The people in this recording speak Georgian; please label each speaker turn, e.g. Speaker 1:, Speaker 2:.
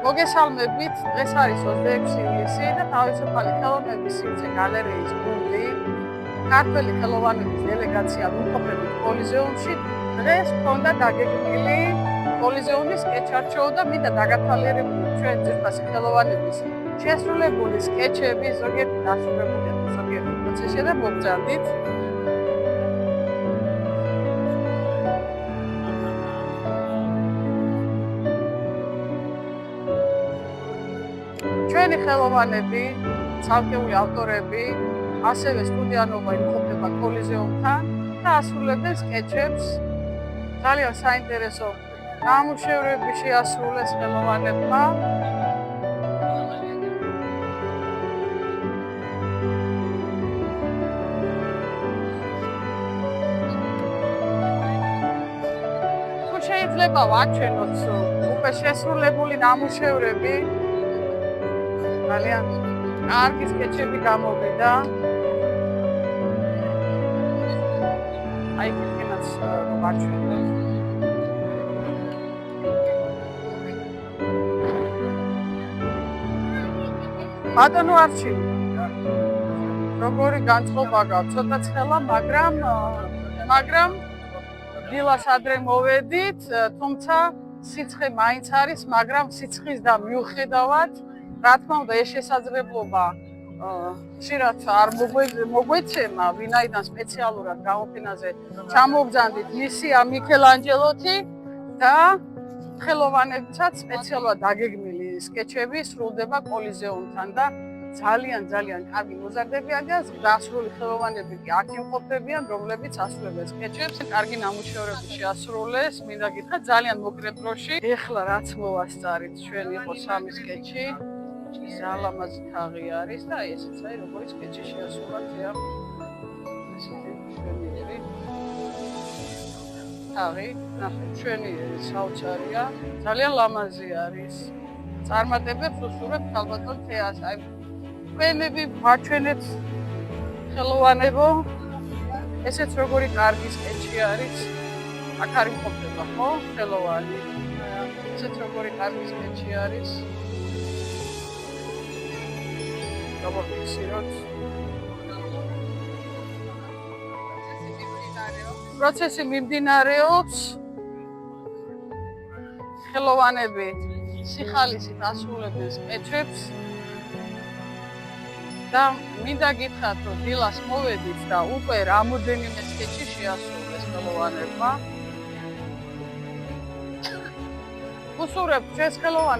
Speaker 1: მოგესალმებით, დღეს არის 26 ივლისი და თავისუფალი ხელოვნების სივრცე გალერეის გუნდი ქართველი ხელოვნების დელეგაცია ვიმყოფებით კოლიზეუმში. დღეს ჰქონდა დაგეგმილი კოლიზეუმის სკეჩ-არჩევა და მინდა დაგათვალიერებინოთ ჩვენ ძვირფასი ხელოვნების შესრულებული სკეჩები, ზოგიერთი დასრულებულია, ზოგიერთი პროცესია და მოგზავნით. ჩვენი ხელოვნები, ცალკეული ავტორები, ასევე სტუდიანობა იმყოფება კოლიზეუმთან და ასრულებენ სკეჩებს. ძალიან საინტერესო ნამუშევრები შეასრულეს ხელოვნებმა. თუ შეიძლება ვაჩვენოთ უკვე შესრულებული ნამუშევრები, ძალიან კარგი სკეჩები გამოვიდა. აი კიდენაც ვაჩვენოთ. ბატონო არჩილ, როგორი განწყობა გაქვს, ცოტა ცხელა, მაგრამ დილას ადრე მოვედით, თუმცა სიცხე მაინც არის, მაგრამ სიცხის და მიუხედავად რა თქმა უნდა, ეს შესაძლებლობა ხშირად არ მოგვეცემა, ვინაიდან სპეციალურად გამოფენაზე ჩამოვგზავნით მისია მიქელანჯელოთი და ხელოვნებსაც სპეციალურად დაგეგმილი სკეჩები სრულდება კოლიზეუმთან და ძალიან კარგი მოზარდებიან და დასრული ხელოვნები კი აქ იმყოფებიან, რომლებიც ასრულებენ სკეჩებს. კარგი ნამუშევრები შეასრულეს, მინდა გითხრათ ძალიან მოკლე დროში. ეხლა რაც მოვასწარით, ჩვენ იყო 3 სკეჩი. ზალამაზი თაღი არის და ესეც აი როგორი სკეჩი შეასრულა თეატ. ესეთი მშვენიერი თაღი, ნახეთ, მშვენიერი საოცარია, ძალიან ლამაზი არის. წარმატებებს უსურვებთ ქალბატონ თეატრს. აი თქვენები ვაჩვენეთ ხელოვანებო. ესეც როგორი კარგი სკეჩი არის. აქ არის მყოფება, ხო? ხელოვანი. ესეც როგორი კარგი სკეჩი არის. გამოფიქსიროთ. პროცესი მიმდინარეობს. ხელოვანები სიხალისით ასრულებენ სკეჩებს და მინდა გითხრათ, რომ დილას მოვედით და უკვე რამოდენიმე სკეჩი შეასრულეს ხელოვანებმა. უსურვებთ ჩვენს ხელოვანებს